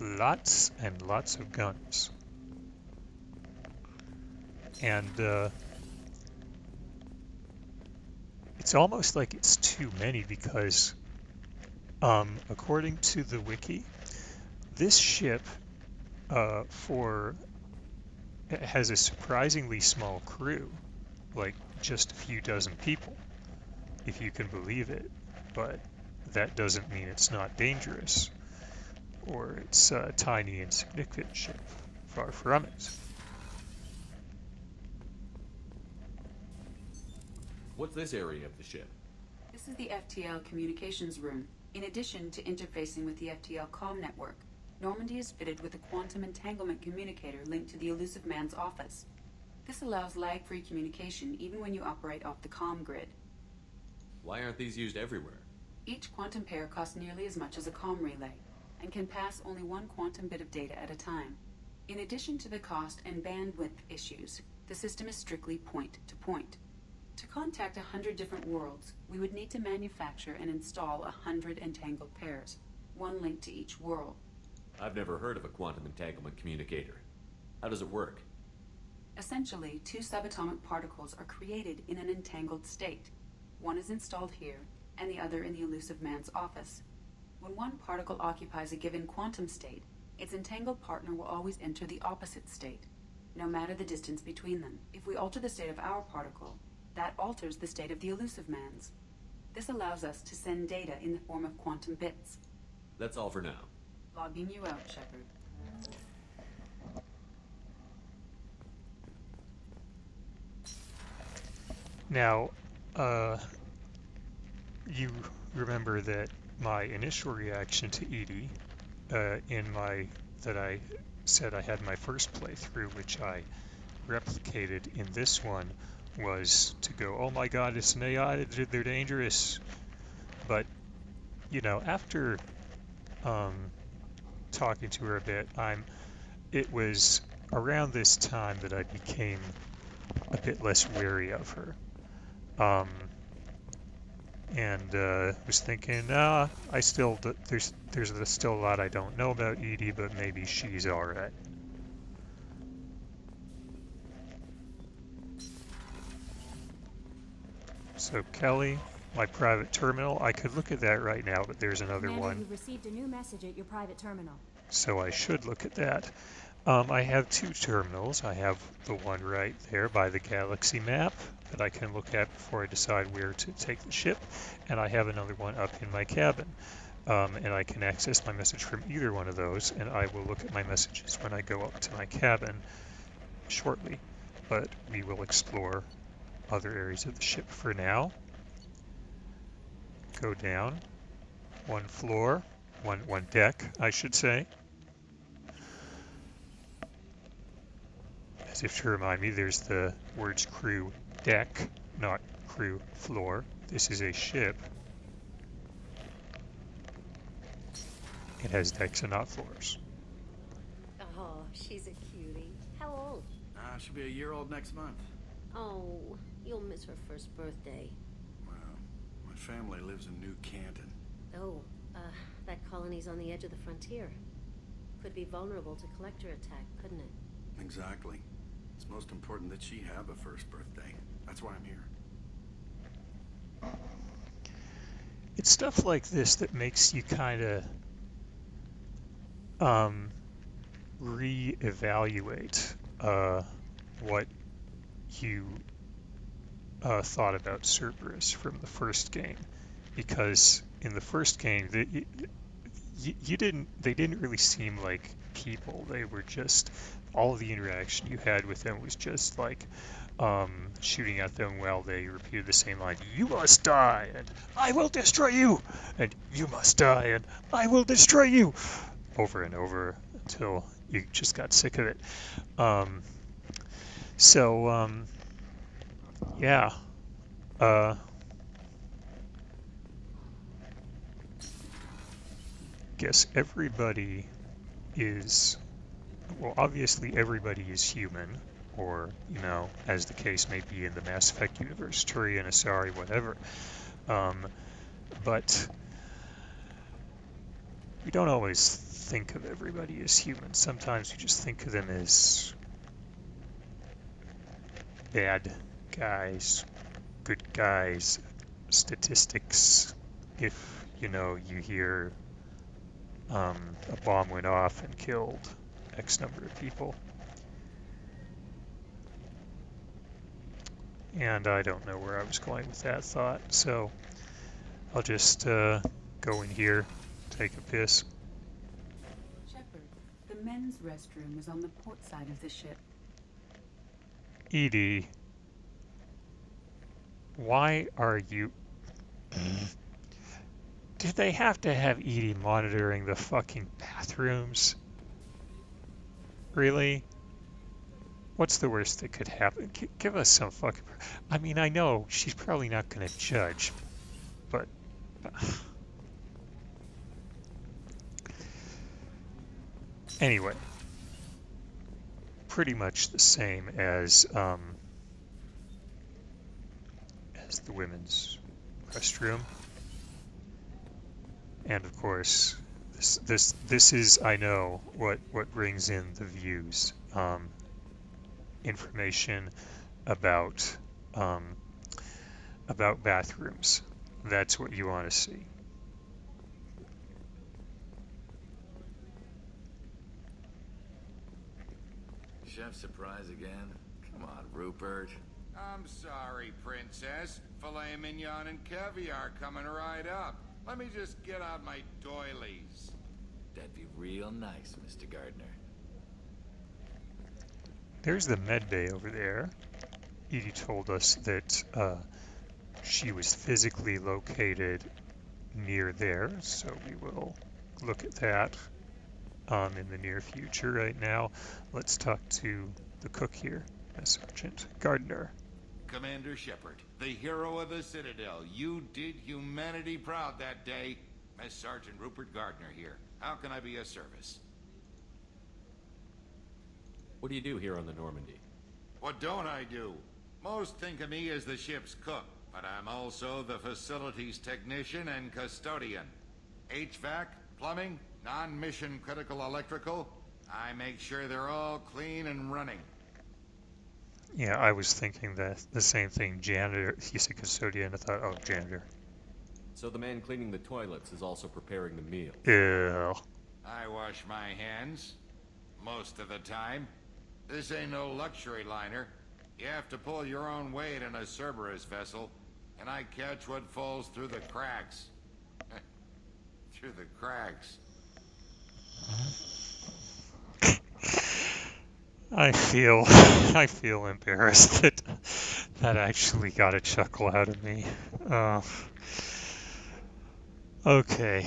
lots and lots of guns. And it's almost like it's too many because, according to the wiki, this ship has a surprisingly small crew, like just a few dozen people, if you can believe it. But that doesn't mean it's not dangerous, or it's a tiny, insignificant ship. Far from it. What's this area of the ship? This is the FTL communications room. In addition to interfacing with the FTL comm network, Normandy is fitted with a quantum entanglement communicator linked to the Elusive Man's office. This allows lag-free communication even when you operate off the comm grid. Why aren't these used everywhere? Each quantum pair costs nearly as much as a comm relay, and can pass only one quantum bit of data at a time. In addition to the cost and bandwidth issues, the system is strictly point-to-point. To contact 100 different worlds, we would need to manufacture and install 100 entangled pairs, one linked to each world. I've never heard of a quantum entanglement communicator. How does it work? Essentially, two subatomic particles are created in an entangled state. One is installed here, and the other in the Elusive Man's office. When one particle occupies a given quantum state, its entangled partner will always enter the opposite state, no matter the distance between them. If we alter the state of our particle, that alters the state of the Elusive Man's. This allows us to send data in the form of quantum bits. That's all for now. Logging you out, Shepard. Now, you remember that my initial reaction to Edie, that I said I had my first playthrough, which I replicated in this one, was to go, oh my god, it's an AI, they're dangerous. But, you know, after talking to her a bit, it was around this time that I became a bit less wary of her. And was thinking, there's still a lot I don't know about Edie, but maybe she's alright. So Kelly, my private terminal, I could look at that right now, but there's another one. You've received a new message at your private terminal. So I should look at that. I have two terminals. I have the one right there by the galaxy map that I can look at before I decide where to take the ship, and I have another one up in my cabin. And I can access my message from either one of those, and I will look at my messages when I go up to my cabin shortly. But we will explore other areas of the ship for now. Go down one floor, one deck, I should say. As if to remind me, there's the words crew deck, not crew floor. This is a ship. It has decks and not floors. Oh, she's a cutie. How old? She'll be a year old next month. Oh, you'll miss her first birthday. Well, my family lives in New Canton. Oh, that colony's on the edge of the frontier. Could be vulnerable to collector attack, couldn't it? Exactly. It's most important that she have a first birthday. That's why I'm here. It's stuff like this that makes you kind of re-evaluate what you thought about Cerberus from the first game, because in the first game they didn't really seem like people. They were just, all of the interaction you had with them was just like shooting at them while they repeated the same line, you must die and I will destroy you, and you must die and I will destroy you, over and over until you just got sick of it. Yeah. Guess everybody is, well, obviously everybody is human, or, you know, as the case may be in the Mass Effect universe, Turian, Asari, whatever. But we don't always think of everybody as human. Sometimes we just think of them as bad guys, good guys, statistics. If, you hear a bomb went off and killed X number of people. And I don't know where I was going with that thought, so I'll just go in here, take a piss. Shepard, the men's restroom is on the port side of the ship. Edie, why are you... Did they have to have Edie monitoring the fucking bathrooms? Really? What's the worst that could happen? Give us some fucking... I mean, I know she's probably not going to judge, but... Anyway. Pretty much the same as the women's restroom. And of course, this is, I know, what brings in the views. Information about bathrooms. That's what you want to see. Chef surprise again? Come on, Rupert. I'm sorry, Princess. Filet mignon and caviar coming right up. Let me just get out my doilies. That'd be real nice, Mr. Gardner. There's the med bay over there. Edie told us that she was physically located near there, so we will look at that in the near future. Right now, let's talk to the cook here, Sergeant Gardner. Commander Shepard, the hero of the Citadel. You did humanity proud that day. Mess Sergeant Rupert Gardner here. How can I be of service? What do you do here on the Normandy? What don't I do? Most think of me as the ship's cook, but I'm also the facilities technician and custodian. HVAC, plumbing, non-mission critical electrical. I make sure they're all clean and running. Yeah, I was thinking that the same thing. Janitor, he said custodian. I thought, oh, janitor. So the man cleaning the toilets is also preparing the meal. Ew. I wash my hands. Most of the time. This ain't no luxury liner. You have to pull your own weight in a Cerberus vessel, and I catch what falls through the cracks. Through the cracks. I feel embarrassed that actually got a chuckle out of me. Okay.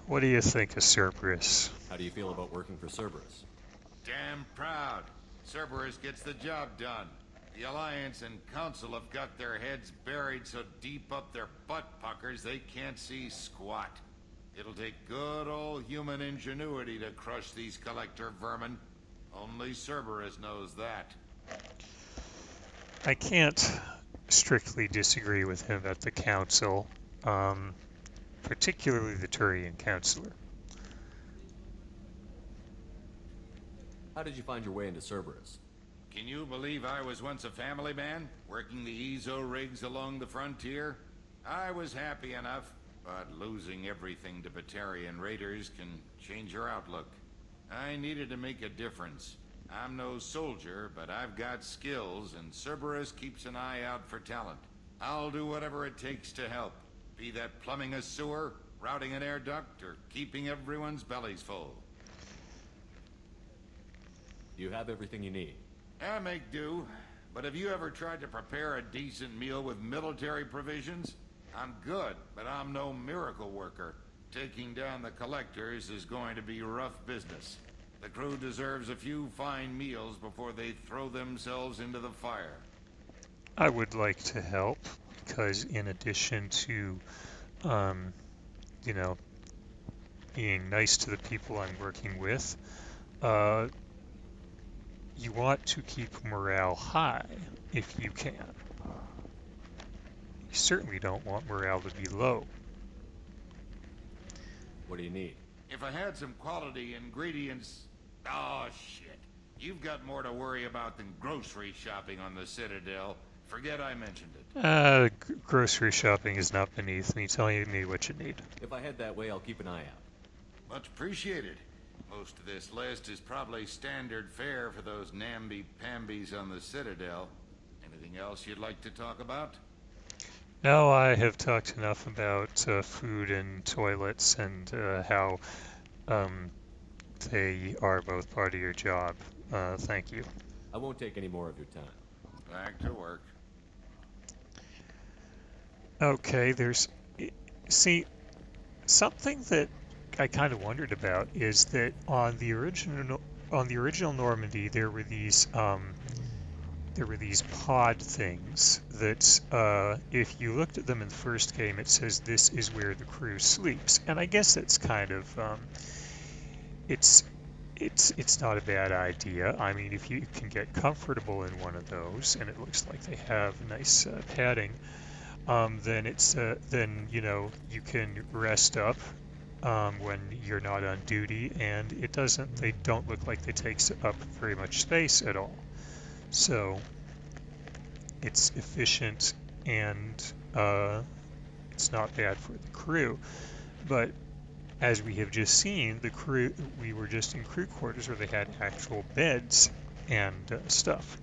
What do you think of Cerberus? How do you feel about working for Cerberus? Damn proud. Cerberus gets the job done. The Alliance and Council have got their heads buried so deep up their butt puckers they can't see squat. It'll take good old human ingenuity to crush these collector vermin. Only Cerberus knows that. I can't strictly disagree with him at the Council, particularly the Turian Councilor. How did you find your way into Cerberus? Can you believe I was once a family man, working the EZO rigs along the frontier? I was happy enough, but losing everything to Batarian raiders can change your outlook. I needed to make a difference. I'm no soldier, but I've got skills, and Cerberus keeps an eye out for talent. I'll do whatever it takes to help, be that plumbing a sewer, routing an air duct, or keeping everyone's bellies full. You have everything you need. I make do, but have you ever tried to prepare a decent meal with military provisions? I'm good, but I'm no miracle worker. Taking down the collectors is going to be rough business. The crew deserves a few fine meals before they throw themselves into the fire. I would like to help because in addition to, being nice to the people I'm working with, you want to keep morale high if you can. You certainly don't want morale to be low. What do you need? If I had some quality ingredients... Oh, shit. You've got more to worry about than grocery shopping on the Citadel. Forget I mentioned it. Grocery shopping is not beneath me. Tell me what you need. If I head that way, I'll keep an eye out. Much appreciated. Most of this list is probably standard fare for those namby-pambies on the Citadel. Anything else you'd like to talk about? No, I have talked enough about food and toilets and how they are both part of your job. Thank you. I won't take any more of your time. Back to work. Okay, see, something that I kind of wondered about is that on the original Normandy there were these pod things that if you looked at them in the first game, it says this is where the crew sleeps, and I guess that's kind of it's not a bad idea. I mean, if you can get comfortable in one of those, and it looks like they have nice padding, then then you can rest up when you're not on duty, and they don't look like they take up very much space at all. So it's efficient, and it's not bad for the crew. But as we have just seen, we were just in crew quarters where they had actual beds and stuff.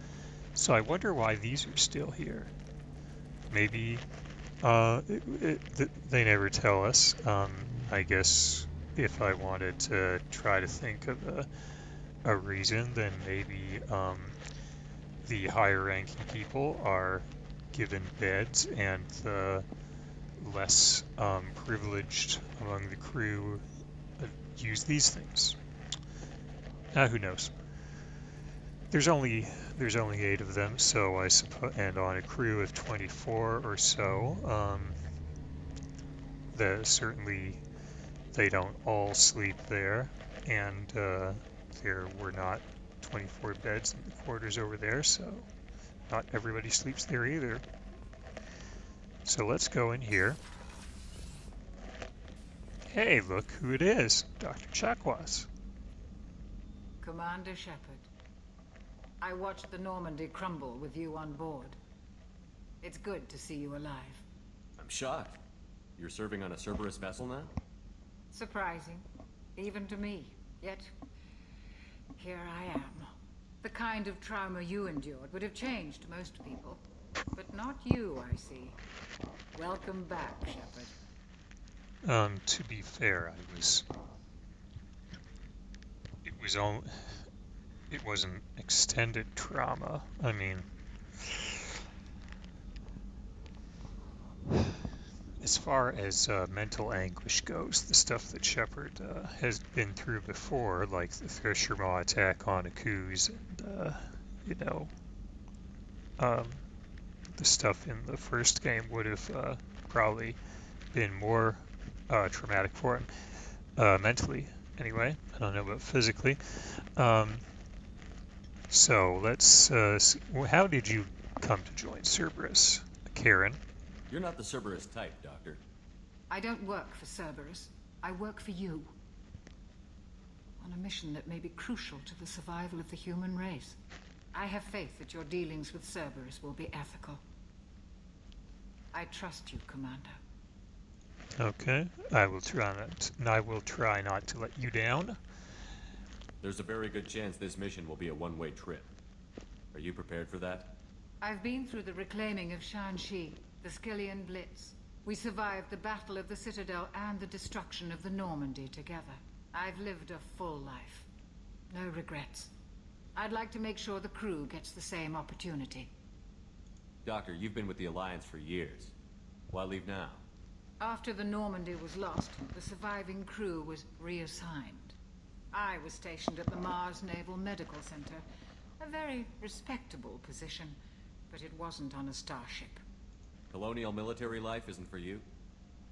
So I wonder why these are still here. Maybe they never tell us. I guess if I wanted to try to think of a reason, then maybe the higher ranking people are given beds, and the less privileged among the crew use these things. Who knows? There's only 8 of them, so I suppose, and on a crew of 24 or so, certainly they don't all sleep there, and there were not 24 beds in the quarters over there, so not everybody sleeps there either. So let's go in here. Hey, look who it is, Dr. Chakwas. Commander Shepard, I watched the Normandy crumble with you on board. It's good to see you alive. I'm shocked. You're serving on a Cerberus vessel now? Surprising, even to me. Yet, here I am. The kind of trauma you endured would have changed most people. But not you, I see. Welcome back, Shepard. To be fair, it was an extended trauma. I mean, as far as mental anguish goes, the stuff that Shepard has been through before, like the Fishermaw attack on Akuz, and the stuff in the first game would have probably been more traumatic for him, mentally anyway. I don't know about physically. So let's how did you come to join Cerberus, Karen? You're not the Cerberus type, Doctor. I don't work for Cerberus. I work for you. On a mission that may be crucial to the survival of the human race. I have faith that your dealings with Cerberus will be ethical. I trust you, Commander. Okay, I will try not to let you down. There's a very good chance this mission will be a one-way trip. Are you prepared for that? I've been through the reclaiming of Shanxi, the Skillian Blitz. We survived the Battle of the Citadel and the destruction of the Normandy together. I've lived a full life. No regrets. I'd like to make sure the crew gets the same opportunity. Doctor, you've been with the Alliance for years. Why leave now? After the Normandy was lost, the surviving crew was reassigned. I was stationed at the Mars Naval Medical Center. A very respectable position, but it wasn't on a starship. Colonial military life isn't for you?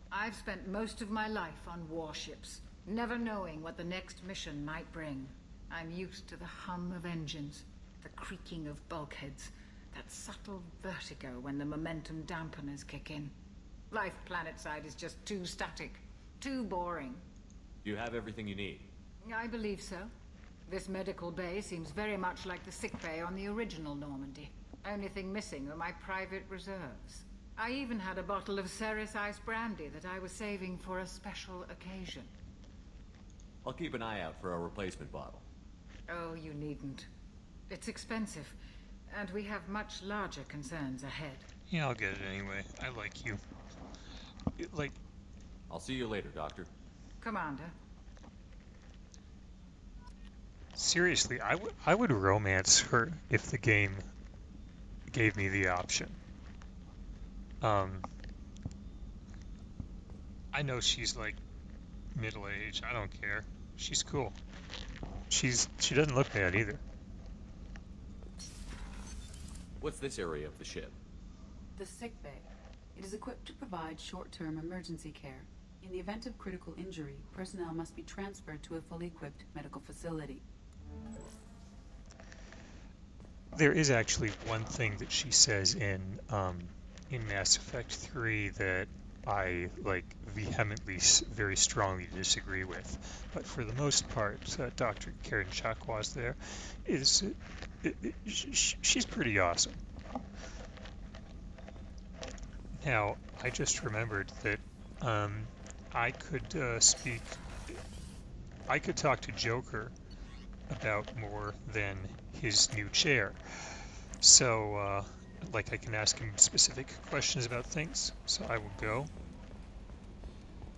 I've spent most of my life on warships, never knowing what the next mission might bring. I'm used to the hum of engines, the creaking of bulkheads, that subtle vertigo when the momentum dampeners kick in. Life planetside is just too static, too boring. Do you have everything you need? I believe so. This medical bay seems very much like the sick bay on the original Normandy. Only thing missing were my private reserves. I even had a bottle of Ceres Ice brandy that I was saving for a special occasion. I'll keep an eye out for a replacement bottle. Oh, you needn't. It's expensive, and we have much larger concerns ahead. Yeah, I'll get it anyway. I like you. Like, I'll see you later, Doctor. Commander. seriously, I would romance her if the game gave me the option. I know she's like middle-aged. I don't care. She's cool. She doesn't look bad either. What's this area of the ship? The sick bay. It is equipped to provide short-term emergency care. In the event of critical injury, personnel must be transferred to a fully equipped medical facility. There is actually one thing that she says in Mass Effect 3 that I like vehemently, very strongly disagree with. But for the most part, Dr. Karen Chakwas there is she's pretty awesome. Now, I just remembered that I could talk to Joker about more than his new chair. So, like, I can ask him specific questions about things. So I will go